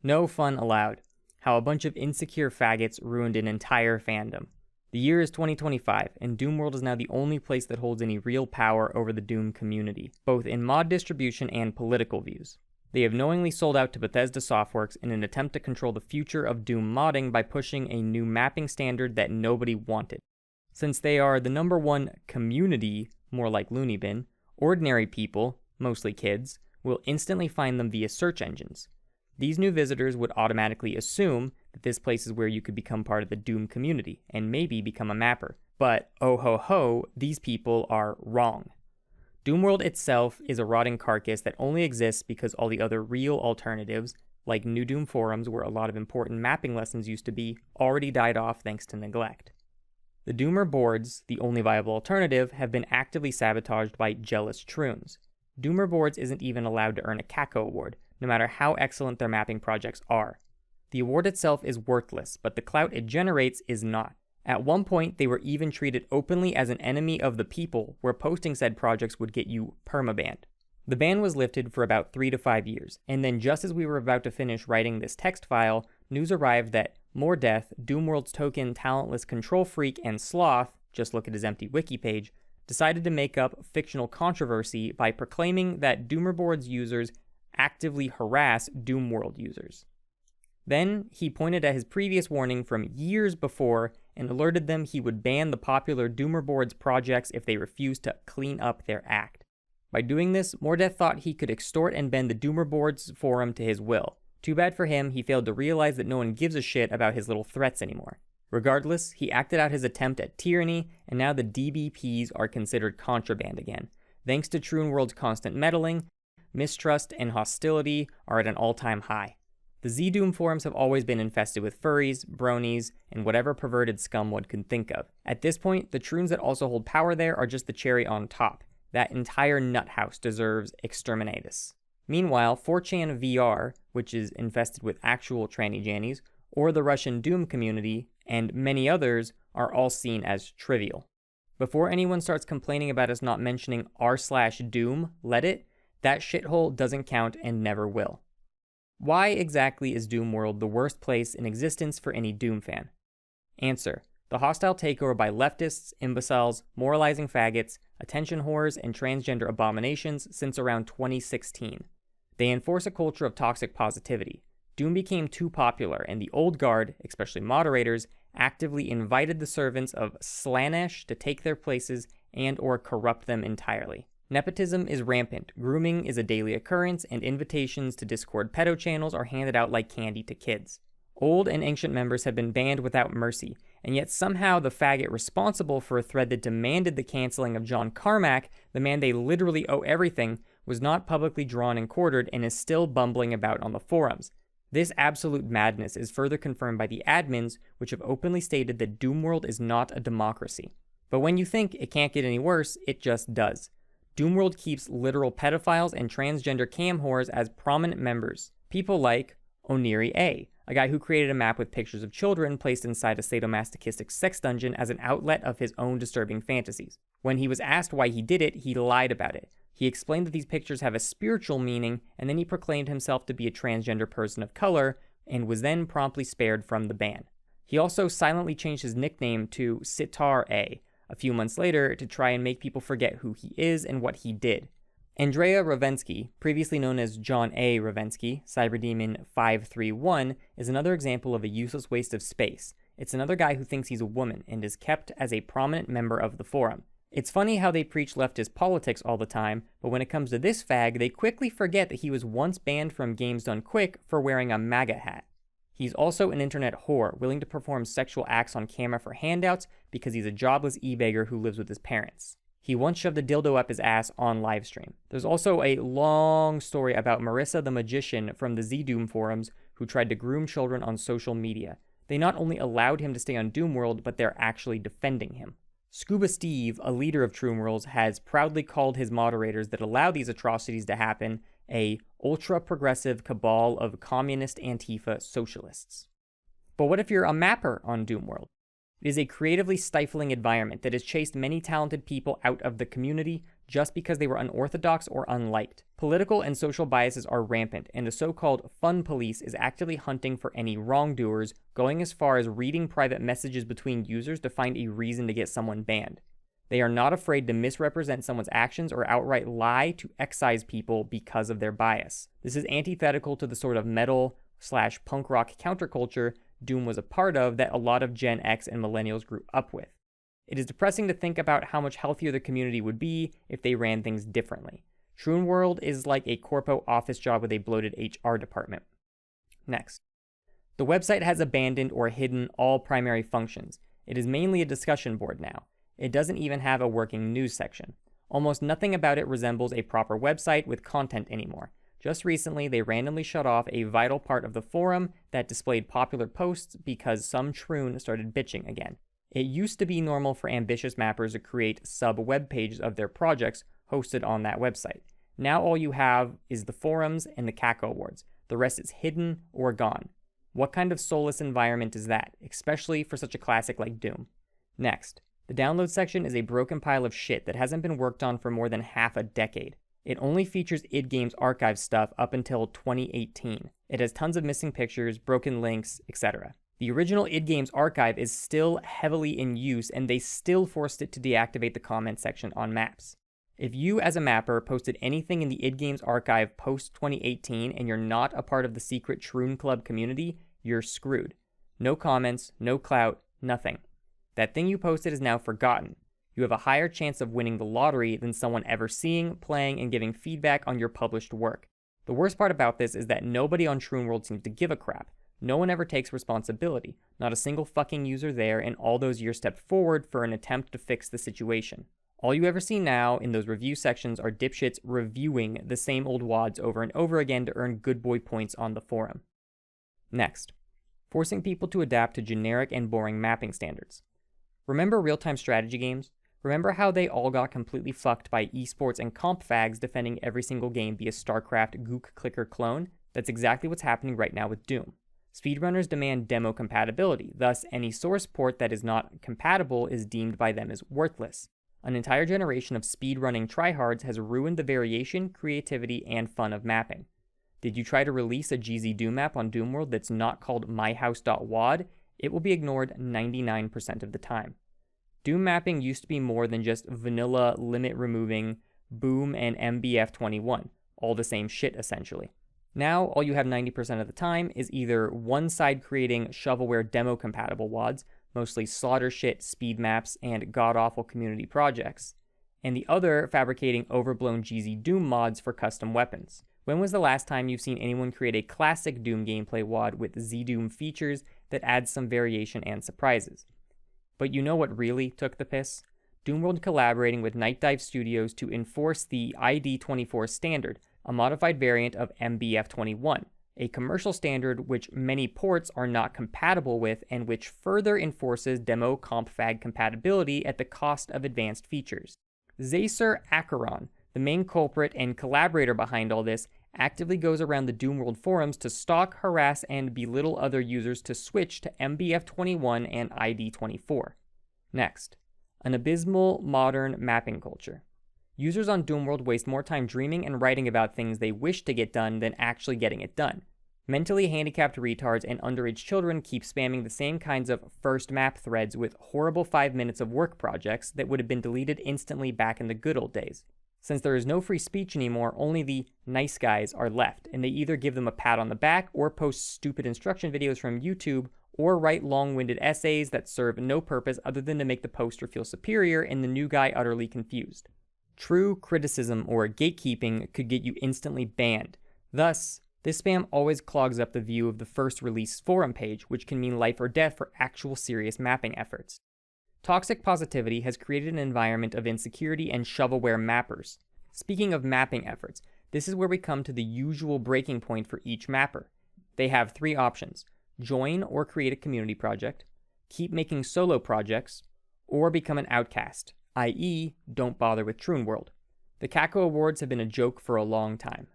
No fun allowed. How a bunch of insecure faggots ruined an entire fandom. The year is 2025, and Doomworld is now the only place that holds any real power over the Doom community, both in mod distribution and political views. They have knowingly sold out to Bethesda Softworks in an attempt to control the future of Doom modding by pushing a new mapping standard that nobody wanted. Since they are the #1 community, more like Looney Bin, ordinary people, mostly kids, will instantly find them via search engines. These new visitors would automatically assume that this place is where you could become part of the Doom community and maybe become a mapper. But oh ho ho, these people are wrong. Doomworld itself is a rotting carcass that only exists because all the other real alternatives, like New Doom forums where a lot of important mapping lessons used to be, already died off thanks to neglect. The Doomer boards, the only viable alternative, have been actively sabotaged by jealous troons. Doomer boards isn't even allowed to earn a CACO award, no matter how excellent their mapping projects are. The award itself is worthless, but the clout it generates is not. At one point, they were even treated openly as an enemy of the people, where posting said projects would get you permabanned. The ban was lifted for about 3 to 5 years, and then just as we were about to finish writing this text file, news arrived that Moredeath, Doomworld's token talentless control freak and sloth, just look at his empty wiki page, decided to make up fictional controversy by proclaiming that Doomerboards users actively harass Doomworld users. Then, he pointed at his previous warning from years before and alerted them he would ban the popular Doomerboards projects if they refused to clean up their act. By doing this, Moredeath thought he could extort and bend the Doomerboards forum to his will. Too bad for him, he failed to realize that no one gives a shit about his little threats anymore. Regardless, he acted out his attempt at tyranny, and now the DBPs are considered contraband again. Thanks to Troonworld's constant meddling, mistrust and hostility are at an all-time high. The Z-Doom forums have always been infested with furries, bronies, and whatever perverted scum one could think of. At this point, the Troons that also hold power there are just the cherry on top. That entire nut house deserves exterminatus. Meanwhile, 4chan VR, which is infested with actual tranny jannies, or the Russian Doom community, and many others, are all seen as trivial. Before anyone starts complaining about us not mentioning r/Doom, let it, that shithole doesn't count and never will. Why exactly is Doomworld the worst place in existence for any Doom fan? Answer: the hostile takeover by leftists, imbeciles, moralizing faggots, attention whores, and transgender abominations since around 2016. They enforce a culture of toxic positivity. Doom became too popular, and the old guard, especially moderators, actively invited the servants of Slanesh to take their places and or corrupt them entirely. Nepotism is rampant, grooming is a daily occurrence, and invitations to Discord pedo channels are handed out like candy to kids. Old and ancient members have been banned without mercy, and yet somehow the faggot responsible for a thread that demanded the canceling of John Carmack, the man they literally owe everything, was not publicly drawn and quartered and is still bumbling about on the forums. This absolute madness is further confirmed by the admins, which have openly stated that Doomworld is not a democracy. But when you think it can't get any worse, it just does. Doomworld keeps literal pedophiles and transgender cam whores as prominent members. People like Oniri A, a guy who created a map with pictures of children placed inside a sadomasochistic sex dungeon as an outlet of his own disturbing fantasies. When he was asked why he did it, he lied about it. He explained that these pictures have a spiritual meaning, and then he proclaimed himself to be a transgender person of color, and was then promptly spared from the ban. He also silently changed his nickname to Sitar A few months later to try and make people forget who he is and what he did. Andrea Ravensky, previously known as John A. Ravensky, Cyberdemon 531, is another example of a useless waste of space. It's another guy who thinks he's a woman and is kept as a prominent member of the forum. It's funny how they preach leftist politics all the time, but when it comes to this fag, they quickly forget that he was once banned from Games Done Quick for wearing a MAGA hat. He's also an internet whore, willing to perform sexual acts on camera for handouts because he's a jobless e-beggar who lives with his parents. He once shoved a dildo up his ass on livestream. There's also a long story about Marissa the Magician from the Z-Doom forums who tried to groom children on social media. They not only allowed him to stay on Doomworld, but they're actually defending him. Scuba Steve, a leader of Troonworlds, has proudly called his moderators that allow these atrocities to happen a ultra-progressive cabal of communist Antifa socialists. But what if you're a mapper on Doomworld? It is a creatively stifling environment that has chased many talented people out of the community, just because they were unorthodox or unliked. Political and social biases are rampant, and the so-called fun police is actively hunting for any wrongdoers, going as far as reading private messages between users to find a reason to get someone banned. They are not afraid to misrepresent someone's actions or outright lie to excise people because of their bias. This is antithetical to the sort of metal/punk rock counterculture Doom was a part of that a lot of Gen X and millennials grew up with. It is depressing to think about how much healthier the community would be if they ran things differently. Troon World is like a corpo office job with a bloated HR department. Next. The website has abandoned or hidden all primary functions. It is mainly a discussion board now. It doesn't even have a working news section. Almost nothing about it resembles a proper website with content anymore. Just recently, they randomly shut off a vital part of the forum that displayed popular posts because some troon started bitching again. It used to be normal for ambitious mappers to create sub-web pages of their projects hosted on that website. Now all you have is the forums and the Kako Awards. The rest is hidden or gone. What kind of soulless environment is that, especially for such a classic like Doom? Next, the download section is a broken pile of shit that hasn't been worked on for more than half a decade. It only features id Games archive stuff up until 2018. It has tons of missing pictures, broken links, etc. The original id Games archive is still heavily in use, and they still forced it to deactivate the comment section on maps. If you, as a mapper, posted anything in the id Games archive post-2018 and you're not a part of the secret Troon Club community, you're screwed. No comments, no clout, nothing. That thing you posted is now forgotten. You have a higher chance of winning the lottery than someone ever seeing, playing, and giving feedback on your published work. The worst part about this is that nobody on Troon World seems to give a crap. No one ever takes responsibility. Not a single fucking user there in all those years stepped forward for an attempt to fix the situation. All you ever see now in those review sections are dipshits reviewing the same old wads over and over again to earn good boy points on the forum. Next, forcing people to adapt to generic and boring mapping standards. Remember real-time strategy games? Remember how they all got completely fucked by esports and comp fags defending every single game via StarCraft Gook Clicker clone? That's exactly what's happening right now with Doom. Speedrunners demand demo compatibility, thus any source port that is not compatible is deemed by them as worthless. An entire generation of speedrunning tryhards has ruined the variation, creativity, and fun of mapping. Did you try to release a GZ Doom map on Doom World that's not called myhouse.wad? It will be ignored 99% of the time. Doom mapping used to be more than just vanilla limit removing, boom, and MBF21, all the same shit essentially. Now, all you have 90% of the time is either one side creating shovelware demo compatible wads, mostly slaughter shit speed maps and god-awful community projects, and the other fabricating overblown GZ Doom mods for custom weapons. When was the last time you've seen anyone create a classic Doom gameplay wad with Z-Doom features that adds some variation and surprises? But you know what really took the piss? Doomworld collaborating with Night Dive Studios to enforce the ID24 standard, a modified variant of MBF21, a commercial standard which many ports are not compatible with and which further enforces demo compfag compatibility at the cost of advanced features. Zacharin, the main culprit and collaborator behind all this, actively goes around the Doomworld forums to stalk, harass, and belittle other users to switch to MBF21 and ID24. Next, an abysmal modern mapping culture. Users on Doomworld waste more time dreaming and writing about things they wish to get done than actually getting it done. Mentally handicapped retards and underage children keep spamming the same kinds of first map threads with horrible 5 minutes of work projects that would have been deleted instantly back in the good old days. Since there is no free speech anymore, only the nice guys are left, and they either give them a pat on the back or post stupid instruction videos from YouTube or write long-winded essays that serve no purpose other than to make the poster feel superior and the new guy utterly confused. True criticism or gatekeeping could get you instantly banned. Thus, this spam always clogs up the view of the first release forum page, which can mean life or death for actual serious mapping efforts. Toxic positivity has created an environment of insecurity and shovelware mappers. Speaking of mapping efforts, this is where we come to the usual breaking point for each mapper. They have 3 options: join or create a community project, keep making solo projects, or become an outcast, i.e. don't bother with Troon World. The Kako Awards have been a joke for a long time.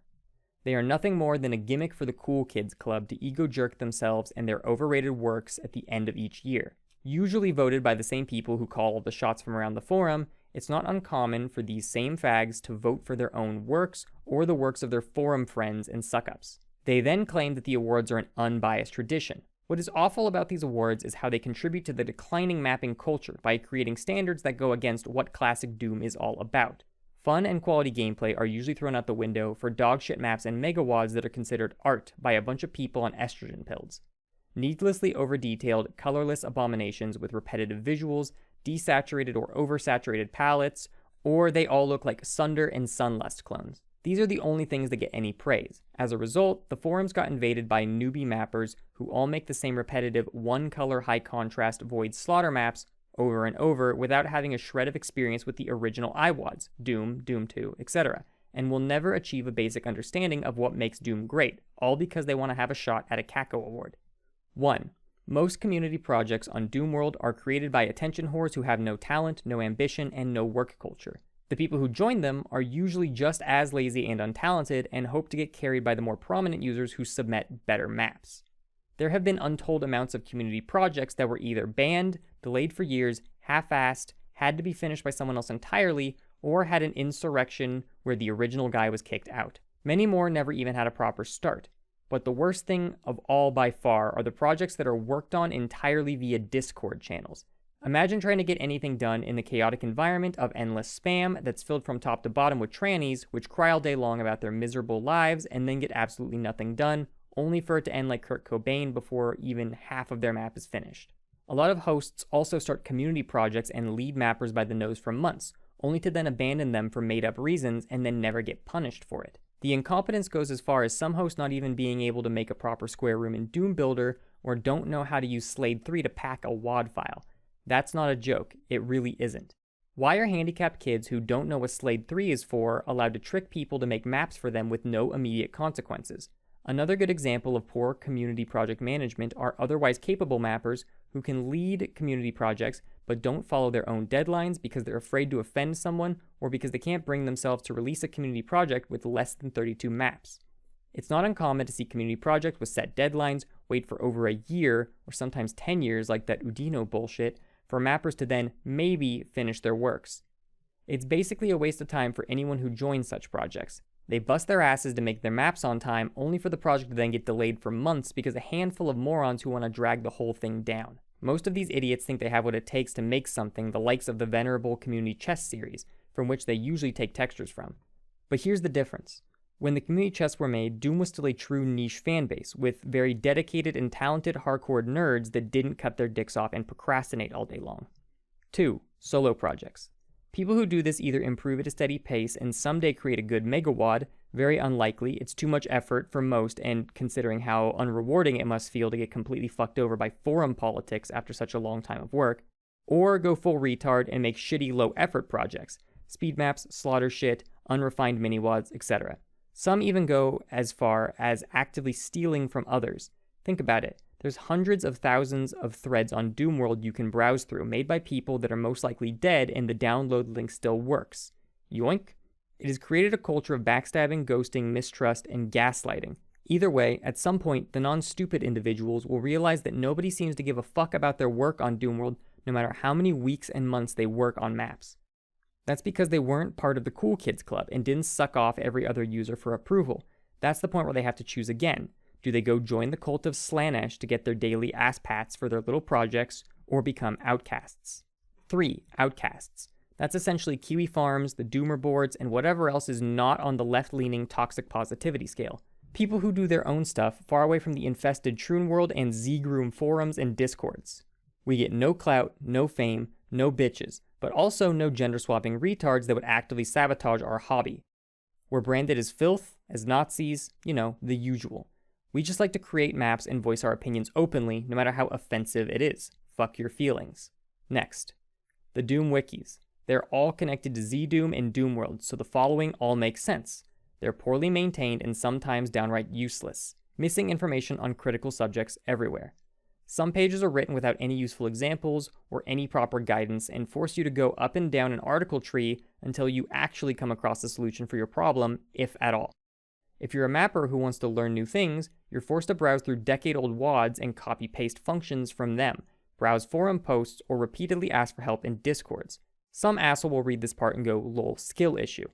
They are nothing more than a gimmick for the cool kids club to ego jerk themselves and their overrated works at the end of each year, usually voted by the same people who call all the shots from around the forum it's not uncommon for these same fags to vote for their own works or the works of their forum friends and suck-ups. They then claim that the awards are an unbiased tradition. What is awful about these awards is how they contribute to the declining mapping culture by creating standards that go against what classic Doom is all about. Fun and quality gameplay are usually thrown out the window for dogshit maps and megawads that are considered art by a bunch of people on estrogen pills. Needlessly over-detailed, colorless abominations with repetitive visuals, desaturated or oversaturated palettes, or they all look like Sunder and Sunlust clones. These are the only things that get any praise. As a result, the forums got invaded by newbie mappers who all make the same repetitive one-color high-contrast void slaughter maps over and over without having a shred of experience with the original IWADs, Doom, Doom 2, etc., and will never achieve a basic understanding of what makes Doom great, all because they want to have a shot at a CACO award. 1. Most community projects on Doom World are created by attention whores who have no talent, no ambition, and no work culture. The people who join them are usually just as lazy and untalented and hope to get carried by the more prominent users who submit better maps. There have been untold amounts of community projects that were either banned, delayed for years, half-assed, had to be finished by someone else entirely, or had an insurrection where the original guy was kicked out. Many more never even had a proper start. But the worst thing of all by far are the projects that are worked on entirely via Discord channels. Imagine trying to get anything done in the chaotic environment of endless spam that's filled from top to bottom with trannies, which cry all day long about their miserable lives and then get absolutely nothing done, only for it to end like Kurt Cobain before even half of their map is finished. A lot of hosts also start community projects and lead mappers by the nose for months, only to then abandon them for made-up reasons and then never get punished for it. The incompetence goes as far as some hosts not even being able to make a proper square room in Doom Builder or don't know how to use Slade 3 to pack a WAD file. That's not a joke, it really isn't. Why are handicapped kids who don't know what Slade 3 is for allowed to trick people to make maps for them with no immediate consequences? Another good example of poor community project management are otherwise capable mappers who can lead community projects but don't follow their own deadlines because they're afraid to offend someone or because they can't bring themselves to release a community project with less than 32 maps. It's not uncommon to see community projects with set deadlines wait for over a year or sometimes 10 years like that Udino bullshit for mappers to then maybe finish their works. It's basically a waste of time for anyone who joins such projects. They bust their asses to make their maps on time only for the project to then get delayed for months because a handful of morons who want to drag the whole thing down. Most of these idiots think they have what it takes to make something the likes of the venerable Community Chess series, from which they usually take textures from. But here's the difference. When the community chests were made, Doom was still a true niche fanbase, with very dedicated and talented hardcore nerds that didn't cut their dicks off and procrastinate all day long. 2. Solo projects. People who do this either improve at a steady pace and someday create a good megawad, very unlikely, it's too much effort for most, and considering how unrewarding it must feel to get completely fucked over by forum politics after such a long time of work, or go full retard and make shitty low-effort projects, speed maps, slaughter shit, unrefined mini-wads, etc. Some even go as far as actively stealing from others. Think about it. There's hundreds of thousands of threads on Doom World you can browse through, made by people that are most likely dead and the download link still works. Yoink. It has created a culture of backstabbing, ghosting, mistrust, and gaslighting. Either way, at some point, the non-stupid individuals will realize that nobody seems to give a fuck about their work on Doom World, no matter how many weeks and months they work on maps. That's because they weren't part of the cool kids club and didn't suck off every other user for approval. That's the point where they have to choose again. Do they go join the cult of Slanesh to get their daily ass pats for their little projects, or become outcasts? 3. Outcasts. That's essentially Kiwifarms, the Doomer boards, and whatever else is not on the left-leaning toxic positivity scale. People who do their own stuff far away from the infested Troon World and Z-Groom forums and discords. We get no clout, no fame, no bitches, but also no gender-swapping retards that would actively sabotage our hobby. We're branded as filth, as Nazis, the usual. We just like to create maps and voice our opinions openly, no matter how offensive it is. Fuck your feelings. Next. The Doom wikis. They're all connected to Z-Doom and Doom World, so the following all makes sense. They're poorly maintained and sometimes downright useless, missing information on critical subjects everywhere. Some pages are written without any useful examples or any proper guidance and force you to go up and down an article tree until you actually come across a solution for your problem, if at all. If you're a mapper who wants to learn new things, you're forced to browse through decade-old WADs and copy-paste functions from them, browse forum posts, or repeatedly ask for help in discords. Some asshole will read this part and go, lol, skill issue.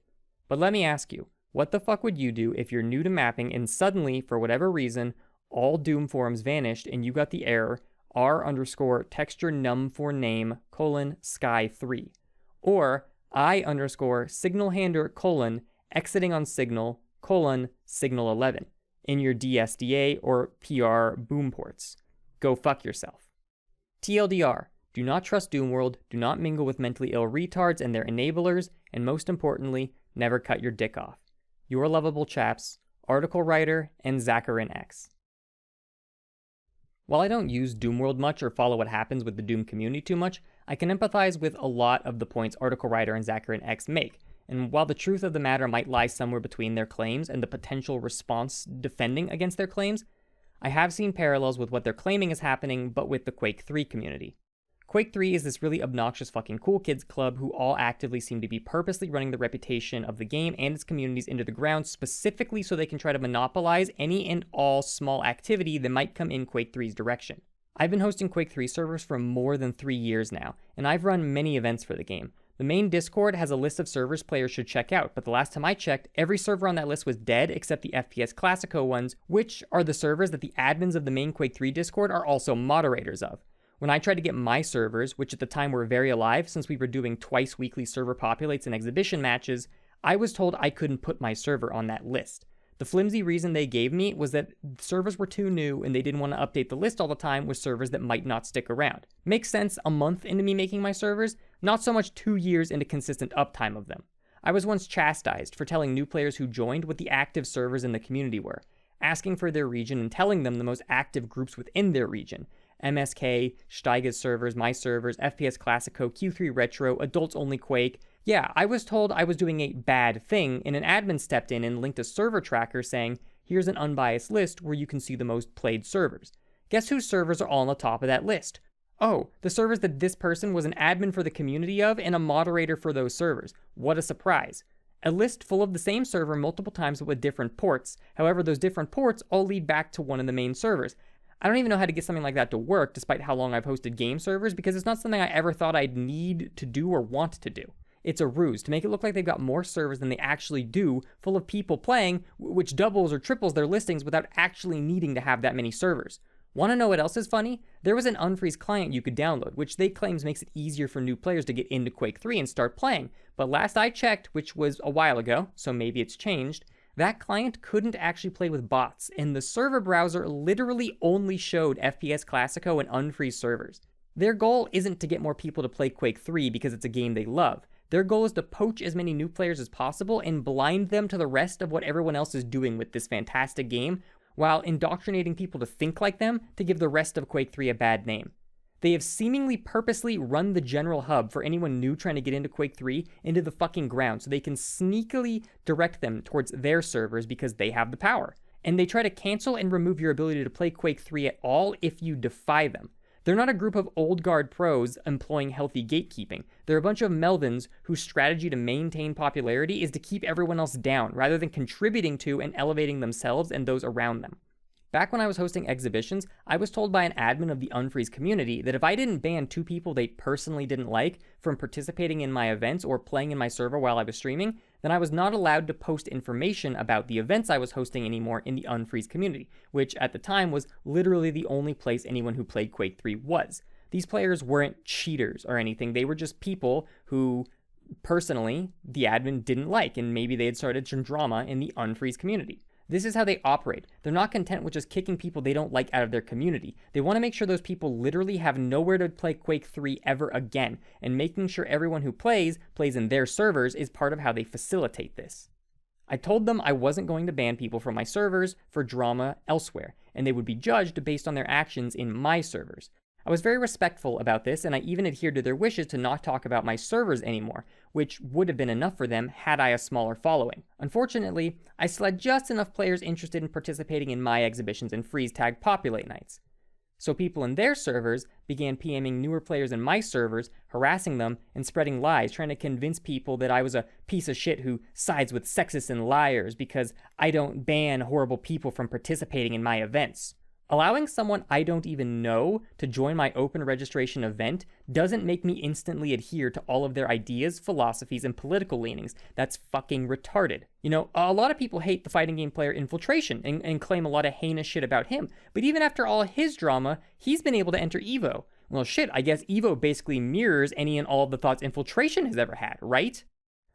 But let me ask you, what the fuck would you do if you're new to mapping and suddenly, for whatever reason, all Doom forums vanished and you got the error r_texture num for name : sky3, or I_signal_handler : exiting on signal : signal 11 in your DSDA or PR boom ports? Go fuck yourself. TLDR, do not trust Doomworld, do not mingle with mentally ill retards and their enablers, and most importantly, never cut your dick off. Your lovable chaps, ArticleWriter and Zacharin X. While I don't use Doomworld much or follow what happens with the Doom community too much, I can empathize with a lot of the points ArticleWriter and Zacharin X make, and while the truth of the matter might lie somewhere between their claims and the potential response defending against their claims, I have seen parallels with what they're claiming is happening, but with the Quake 3 community. Quake 3 is this really obnoxious fucking cool kids club who all actively seem to be purposely running the reputation of the game and its communities into the ground specifically so they can try to monopolize any and all small activity that might come in Quake 3's direction. I've been hosting Quake 3 servers for more than 3 years now, and I've run many events for the game. The main Discord has a list of servers players should check out, but the last time I checked, every server on that list was dead except the FPS Classico ones, which are the servers that the admins of the main Quake 3 Discord are also moderators of. When I tried to get my servers, which at the time were very alive since we were doing twice weekly server populates and exhibition matches, I was told I couldn't put my server on that list. The flimsy reason they gave me was that servers were too new and they didn't want to update the list all the time with servers that might not stick around. Makes sense a month into me making my servers, not so much 2 years into consistent uptime of them. I was once chastised for telling new players who joined what the active servers in the community were, asking for their region and telling them the most active groups within their region. MSK, Steiger's servers, my servers, FPS Classico, Q3 Retro, Adults Only Quake. Yeah, I was told I was doing a bad thing, and an admin stepped in and linked a server tracker saying, here's an unbiased list where you can see the most played servers. Guess whose servers are all on the top of that list? Oh, the servers that this person was an admin for the community of and a moderator for those servers. What a surprise. A list full of the same server multiple times but with different ports. However, those different ports all lead back to one of the main servers. I don't even know how to get something like that to work, despite how long I've hosted game servers, because it's not something I ever thought I'd need to do or want to do. It's a ruse to make it look like they've got more servers than they actually do, full of people playing, which doubles or triples their listings without actually needing to have that many servers. Want to know what else is funny? There was an unfreeze client you could download, which they claims makes it easier for new players to get into Quake 3 and start playing, but last I checked, which was a while ago, so maybe it's changed, that client couldn't actually play with bots, and the server browser literally only showed FPS Classico and unfreeze servers. Their goal isn't to get more people to play Quake 3 because it's a game they love. Their goal is to poach as many new players as possible and blind them to the rest of what everyone else is doing with this fantastic game, while indoctrinating people to think like them to give the rest of Quake 3 a bad name. They have seemingly purposely run the general hub for anyone new trying to get into Quake 3 into the fucking ground so they can sneakily direct them towards their servers because they have the power. And they try to cancel and remove your ability to play Quake 3 at all if you defy them. They're not a group of old guard pros employing healthy gatekeeping. They're a bunch of Melvins whose strategy to maintain popularity is to keep everyone else down rather than contributing to and elevating themselves and those around them. Back when I was hosting exhibitions, I was told by an admin of the Unfreeze community that if I didn't ban 2 people they personally didn't like from participating in my events or playing in my server while I was streaming, then I was not allowed to post information about the events I was hosting anymore in the Unfreeze community, which at the time was literally the only place anyone who played Quake 3 was. These players weren't cheaters or anything, they were just people who, personally, the admin didn't like, and maybe they had started some drama in the Unfreeze community. This is how they operate. They're not content with just kicking people they don't like out of their community. They want to make sure those people literally have nowhere to play Quake 3 ever again, and making sure everyone who plays in their servers is part of how they facilitate this. I told them I wasn't going to ban people from my servers for drama elsewhere, and they would be judged based on their actions in my servers. I was very respectful about this, and I even adhered to their wishes to not talk about my servers anymore, which would have been enough for them had I a smaller following. Unfortunately, I still had just enough players interested in participating in my exhibitions and freeze tag populate nights. So people in their servers began PMing newer players in my servers, harassing them and spreading lies, trying to convince people that I was a piece of shit who sides with sexists and liars because I don't ban horrible people from participating in my events. Allowing someone I don't even know to join my open registration event doesn't make me instantly adhere to all of their ideas, philosophies, and political leanings. That's fucking retarded. You know, a lot of people hate the fighting game player Infiltration and claim a lot of heinous shit about him. But even after all his drama, he's been able to enter EVO. Well, shit, I guess EVO basically mirrors any and all of the thoughts Infiltration has ever had, right?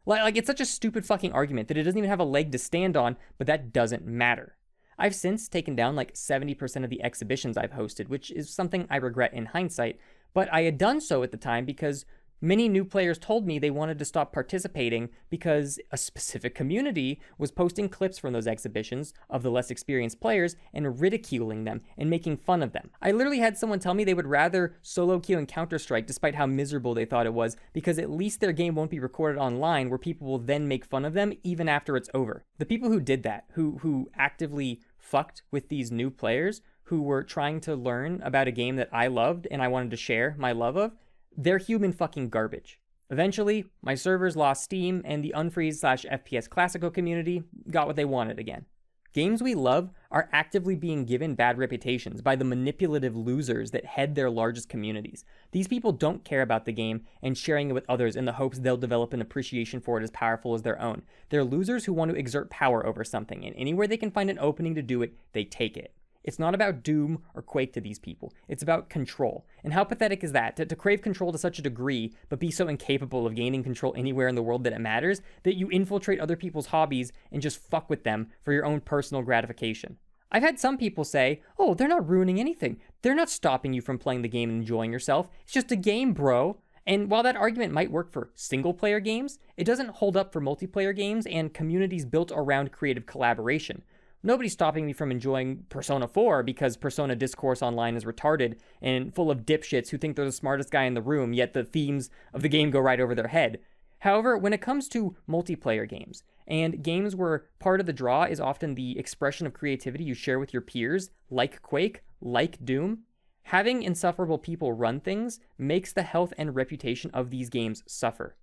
Like, it's such a stupid fucking argument that it doesn't even have a leg to stand on, but that doesn't matter. I've since taken down like 70% of the exhibitions I've hosted, which is something I regret in hindsight, but I had done so at the time because many new players told me they wanted to stop participating because a specific community was posting clips from those exhibitions of the less experienced players and ridiculing them and making fun of them. I literally had someone tell me they would rather solo queue in Counter-Strike despite how miserable they thought it was, because at least their game won't be recorded online where people will then make fun of them even after it's over. The people who did that, who actively fucked with these new players who were trying to learn about a game that I loved and I wanted to share my love of, they're human fucking garbage. Eventually, my servers lost steam and the Unfreeze/FPS Classico community got what they wanted again. Games we love are actively being given bad reputations by the manipulative losers that head their largest communities. These people don't care about the game and sharing it with others in the hopes they'll develop an appreciation for it as powerful as their own. They're losers who want to exert power over something, and anywhere they can find an opening to do it, they take it. It's not about Doom or Quake to these people. It's about control. And how pathetic is that? To crave control to such a degree, but be so incapable of gaining control anywhere in the world that it matters, that you infiltrate other people's hobbies and just fuck with them for your own personal gratification. I've had some people say, oh, they're not ruining anything. They're not stopping you from playing the game and enjoying yourself. It's just a game, bro. And while that argument might work for single-player games, it doesn't hold up for multiplayer games and communities built around creative collaboration. Nobody's stopping me from enjoying Persona 4 because Persona discourse online is retarded and full of dipshits who think they're the smartest guy in the room, yet the themes of the game go right over their head. However, when it comes to multiplayer games, and games where part of the draw is often the expression of creativity you share with your peers, like Quake, like Doom, having insufferable people run things makes the health and reputation of these games suffer.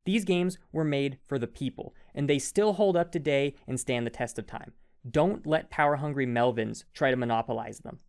These games were made for the people, and they still hold up today and stand the test of time. Don't let power-hungry Melvins try to monopolize them.